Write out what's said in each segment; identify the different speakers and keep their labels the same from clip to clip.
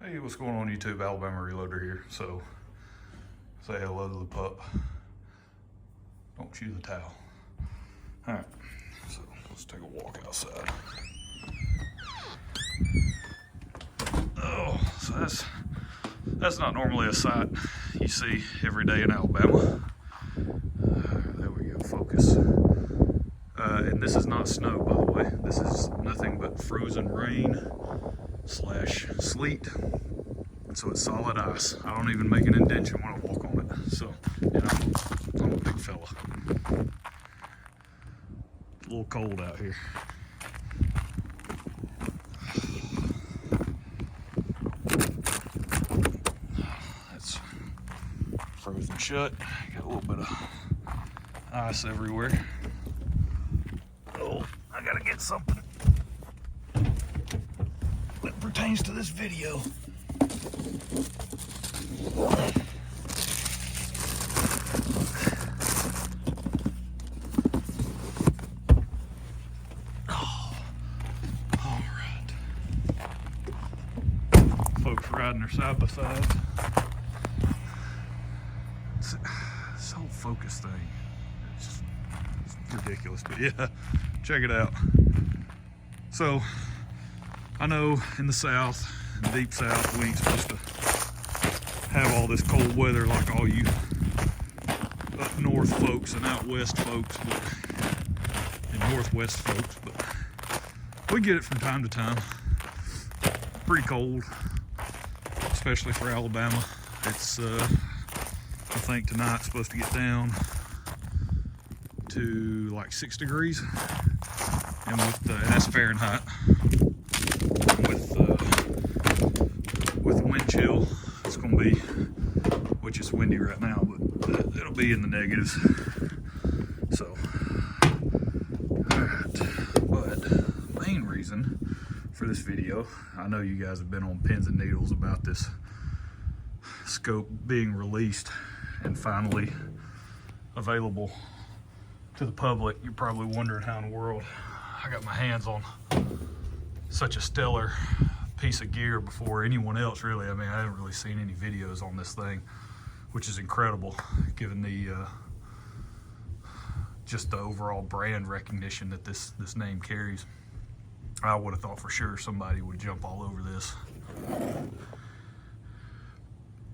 Speaker 1: Hey, what's going on YouTube? Alabama Reloader here. So, say hello to the pup. Don't chew the towel. All right, so let's take a walk outside. Oh, so that's not normally a sight you see every day in Alabama. There we go, focus. And this is not snow, by the way. This is nothing but frozen rain / sleet. And so it's solid ice. I don't even make an indentation when I walk on it. So, you know, I'm a big fella. It's a little cold out here. It's frozen shut. Got a little bit of ice everywhere. Oh, I gotta get something that pertains to this video. Folks riding their side by side. This whole focus thing, it's ridiculous, but yeah, check it out. So, I know in the South, in the deep South, we ain't supposed to have all this cold weather like all you up north folks and out west folks, and northwest folks, but we get it from time to time. Pretty cold, especially for Alabama. It's I think tonight's supposed to get down to like 6 degrees, and with that's Fahrenheit. With wind chill, it's going to be, which is windy right now, but it'll be in the negatives. So, alright, but the main reason for this video, I know you guys have been on pins and needles about this scope being released and finally available to the public. You're probably wondering how in the world I got my hands on such a stellar piece of gear before anyone else, really. I mean, I haven't really seen any videos on this thing, which is incredible given the just the overall brand recognition that this name carries. I would have thought for sure somebody would jump all over this.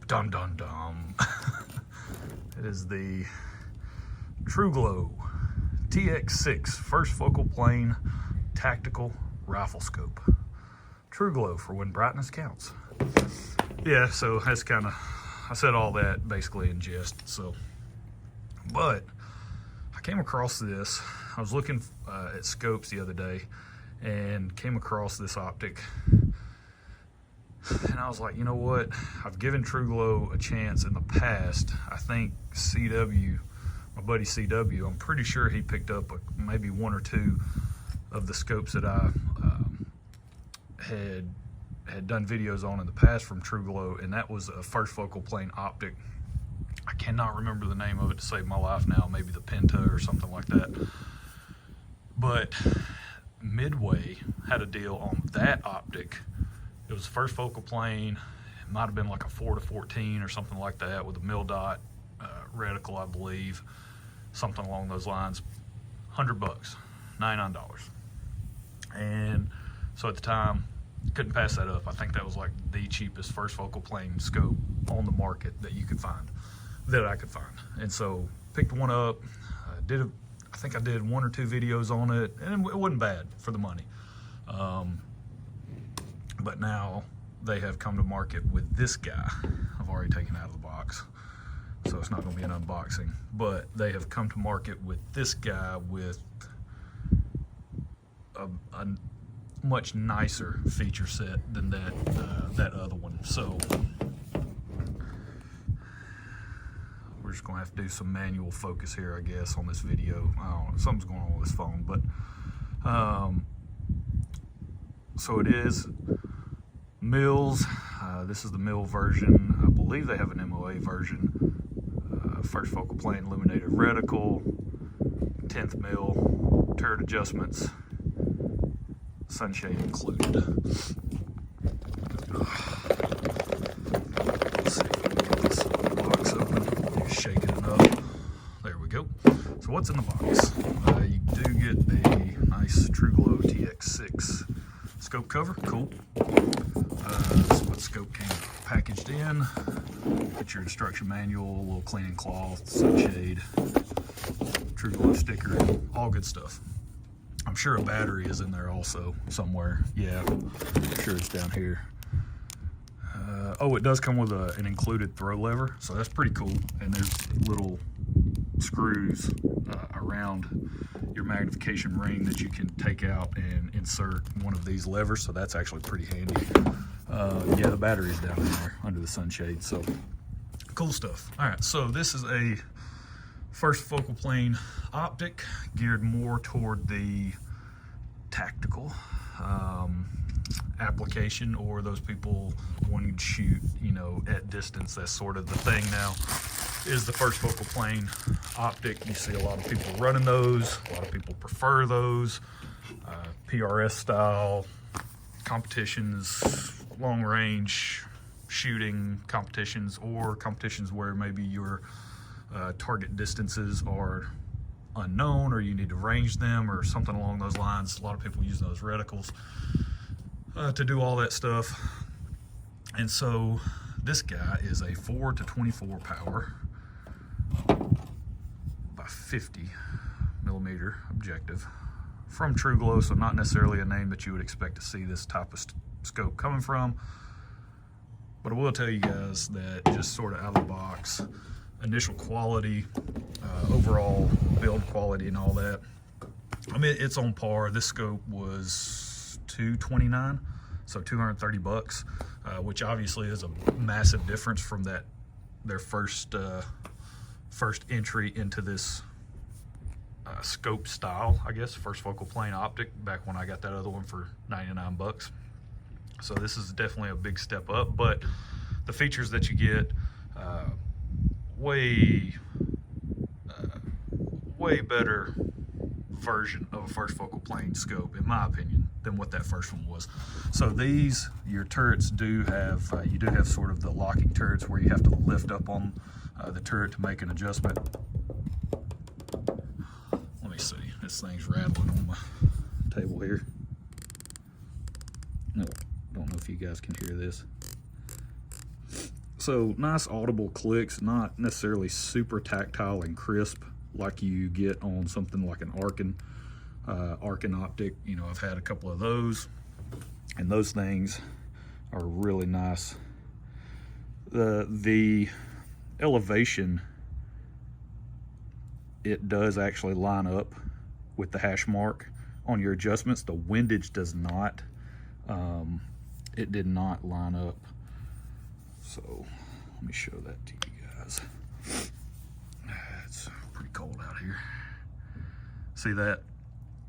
Speaker 1: Dum dum dum. It is the TruGlo TX6 first focal plane tactical rifle scope. TruGlo for when brightness counts. Yeah, so that's kind of, I said all that basically in jest. So, but I came across this. I was looking at scopes the other day and came across this optic, and I was like, you know what? I've given TruGlo a chance in the past. I think CW, my buddy CW, I'm pretty sure he picked up maybe 1 or 2 of the scopes that I had done videos on in the past from TruGlo, and that was a first focal plane optic. I cannot remember the name of it to save my life now, maybe the Penta or something like that. But Midway had a deal on that optic. It was first focal plane. It might have been like a 4-14 or something like that with a mil dot reticle, I believe, something along those lines. $100, $99. And so at the time, couldn't pass that up. I think that was like the cheapest first focal plane scope on the market that you could find, that I could find. And so picked one up, I think I did 1 or 2 videos on it, and it wasn't bad for the money. But now they have come to market with this guy. I've already taken it out of the box, so it's not going to be an unboxing. But they have come to market with this guy with a much nicer feature set than that other one. So we're just gonna have to do some manual focus here, I guess, on this video. I don't know, something's going on with this phone, but so it is mils. This is the mil version. I believe they have an MOA version. First focal plane illuminated reticle, 10th mil, turret adjustments, sunshade included. So what's in the box? You do get a nice TruGlo TX6 scope cover. Cool. This is what scope came packaged in. Get your instruction manual, a little cleaning cloth, sunshade, TruGlo sticker, all good stuff. I'm sure a battery is in there also somewhere. Yeah, I'm sure it's down here. Oh, it does come with an included throw lever, so that's pretty cool. And there's little screws around your magnification ring that you can take out and insert one of these levers, so that's actually pretty handy. Yeah, the battery's down in there under the sunshade, so cool stuff. All right, so this is a first focal plane optic geared more toward the tactical application, or those people wanting to shoot, you know, at distance. That's sort of the thing now, is the first focal plane optic. You see a lot of people running those. A lot of people prefer those. PRS style competitions, long range shooting competitions, or competitions where maybe your target distances are unknown, or you need to range them, or something along those lines. A lot of people use those reticles to do all that stuff. And so this guy is a 4 to 24 power by 50 millimeter objective from TruGlo, so not necessarily a name that you would expect to see this type of scope coming from. But I will tell you guys that just sort of out of the box, initial quality, overall build quality and all that, I mean, it's on par. This scope was $229, so 230 bucks, which obviously is a massive difference from that their first entry into this scope style, I guess, first focal plane optic, back when I got that other one for 99 bucks. So this is definitely a big step up, but the features that you get, way better version of a first focal plane scope, in my opinion, than what that first one was. So these, your turrets do have, you do have sort of the locking turrets where you have to lift up on the turret to make an adjustment. Let me see, this thing's rattling on my table here. No, don't know if you guys can hear this. So nice audible clicks, not necessarily super tactile and crisp like you get on something like an Arkin optic. You know, I've had a couple of those, and those things are really nice. The elevation, it does actually line up with the hash mark on your adjustments. The windage does not. It did not line up. So let me show that to you guys. It's pretty cold out here. See that?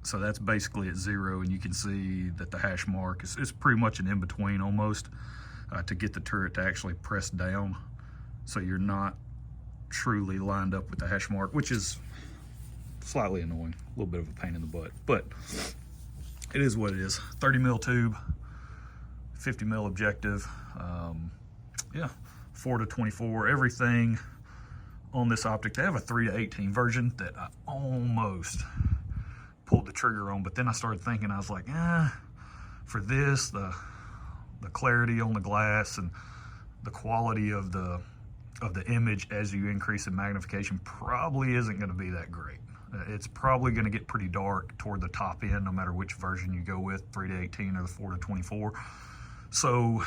Speaker 1: So that's basically at 0, and you can see that the hash mark is pretty much an in-between almost, to get the turret to actually press down. So you're not truly lined up with the hash mark, which is slightly annoying, a little bit of a pain in the butt, but it is what it is. 30 mil tube, 50 mil objective. Yeah, 4 to 24, everything on this optic. They have a 3 to 18 version that I almost pulled the trigger on, but then I started thinking, I was like, for this, the clarity on the glass and the quality of the image as you increase in magnification probably isn't going to be that great. It's probably going to get pretty dark toward the top end, no matter which version you go with, 3 to 18 or the 4 to 24. So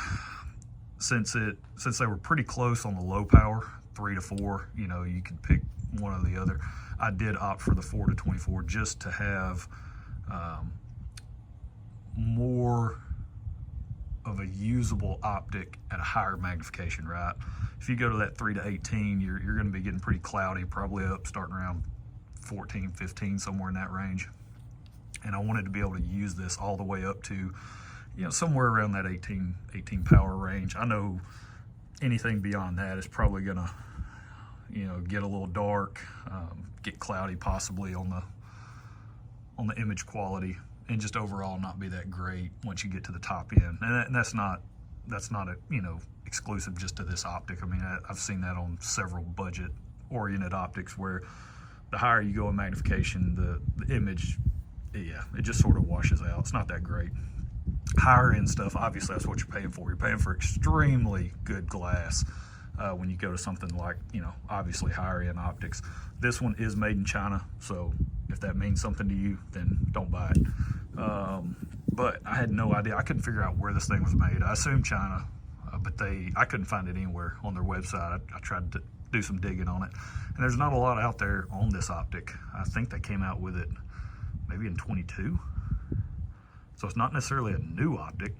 Speaker 1: since they were pretty close on the low power, 3 to 4, you know, you could pick one or the other. I did opt for the 4 to 24 just to have more of a usable optic at a higher magnification, right? If you go to that 3 to 18, you're going to be getting pretty cloudy, probably up starting around 14, 15, somewhere in that range. And I wanted to be able to use this all the way up to, you know, somewhere around that 18 power range. I know anything beyond that is probably gonna, you know, get a little dark, get cloudy possibly on the image quality, and just overall not be that great once you get to the top end. And that's not a, you know, exclusive just to this optic. I mean, I've seen that on several budget oriented optics where the higher you go in magnification, the image, yeah, it just sort of washes out. It's not that great. Higher end stuff, obviously that's what you're paying for. You're paying for extremely good glass when you go to something like, you know, obviously higher end optics. This one is made in China, so if that means something to you, then don't buy it. But I had no idea. I couldn't figure out where this thing was made. I assumed China, but I couldn't find it anywhere on their website. I tried to do some digging on it, and there's not a lot out there on this optic. I think they came out with it maybe in 22. So it's not necessarily a new optic.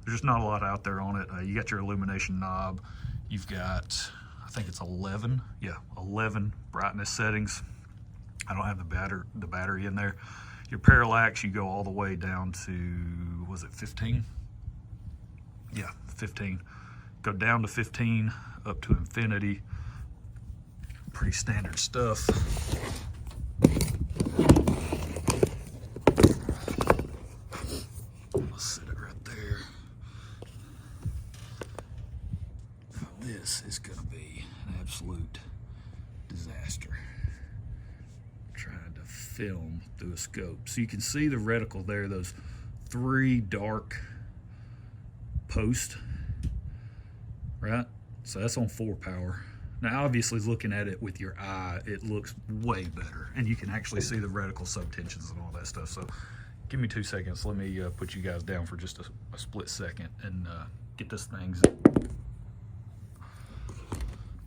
Speaker 1: There's just not a lot out there on it. You got your illumination knob. You've got, I think it's 11 brightness settings. I don't have the battery in there. Your parallax, you go all the way down to, was it 15? Yeah, 15. Go down to 15, up to infinity. Pretty standard stuff. Let's sit it right there. This is gonna be an absolute disaster. Trying to film through a scope. So you can see the reticle there, those 3 dark posts, right? So that's on 4 power. Now obviously looking at it with your eye, it looks way better. And you can actually see the reticle subtensions and all that stuff. So give me 2 seconds. Let me put you guys down for just a split second and get this thing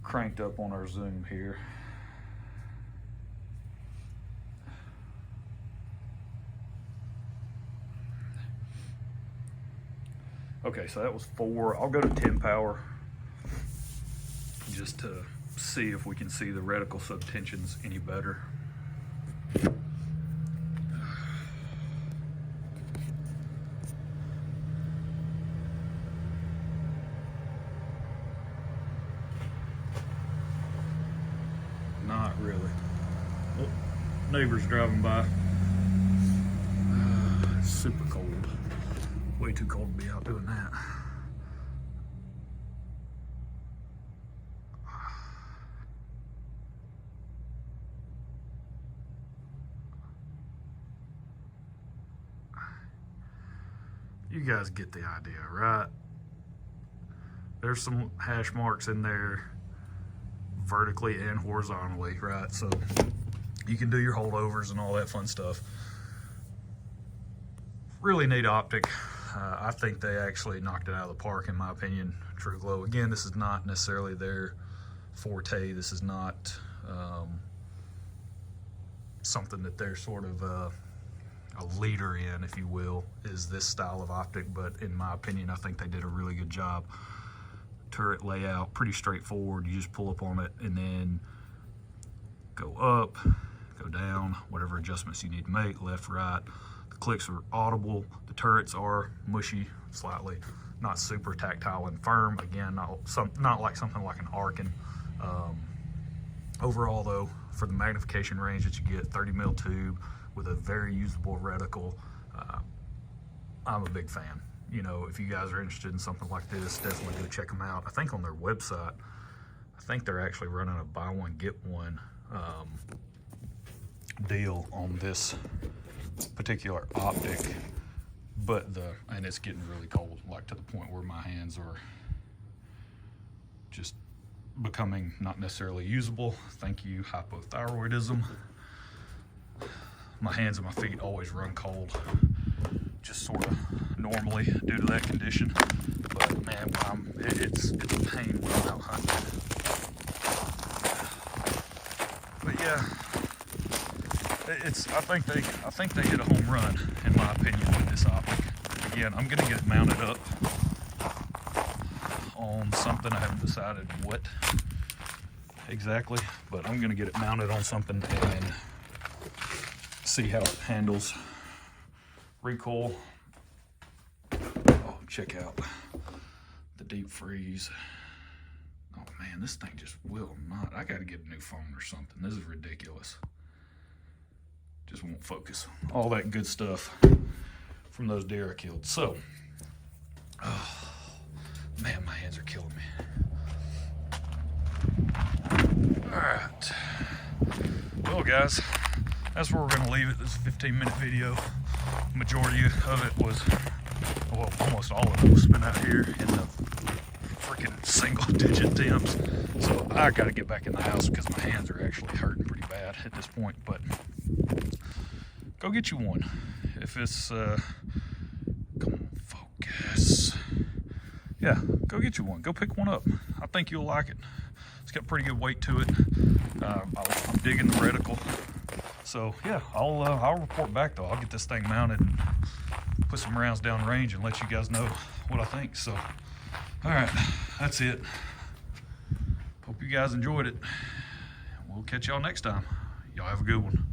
Speaker 1: cranked up on our zoom here. Okay, so that was 4. I'll go to 10 power just to see if we can see the reticle subtensions any better. Not really. Oh, neighbor's driving by. It's super cold. Way too cold to be out doing that. You guys get the idea, right? There's some hash marks in there vertically and horizontally, right? So you can do your holdovers and all that fun stuff. Really neat optic. I think they actually knocked it out of the park, in my opinion. TruGlo. Again, this is not necessarily their forte. This is not something that they're sort of a leader in, if you will, is this style of optic. But in my opinion, I think they did a really good job. Turret layout, pretty straightforward. You just pull up on it and then go up, go down, whatever adjustments you need to make, left, right. The clicks are audible. The turrets are mushy, slightly, not super tactile and firm. Again, not like something like an Arkin. Overall though, for the magnification range that you get, 30mm tube with a very usable reticle, I'm a big fan. You know, if you guys are interested in something like this, definitely go check them out. I think on their website, I think they're actually running a buy one, get one deal on this particular optic, but and it's getting really cold, like to the point where my hands are just becoming not necessarily usable. Thank you, hypothyroidism. My hands and my feet always run cold, just sort of normally due to that condition. But man, it's a pain when I'm out hunting. But yeah, I think they hit a home run, in my opinion, with this optic. Again, I'm gonna get it mounted up on something. I haven't decided what exactly, but I'm gonna get it mounted on something and see how it handles recoil. Oh, check out the deep freeze. Oh man, this thing just will not. I gotta get a new phone or something. This is ridiculous. Just won't focus. All that good stuff from those deer I killed. So, oh man, my hands are killing me. All right, Well, guys, that's where we're going to leave it. This 15-minute video. Majority of it was, well, almost all of it was spent out here in the freaking single-digit temps. So I got to get back in the house because my hands are actually hurting pretty bad at this point. But go get you one. If it's, come on, focus. Yeah, go get you one. Go pick one up. I think you'll like it. It's got pretty good weight to it. I'm digging the reticle. So yeah, I'll report back though. I'll get this thing mounted and put some rounds down range and let you guys know what I think. So, all right, that's it. Hope you guys enjoyed it. We'll catch y'all next time. Y'all have a good one.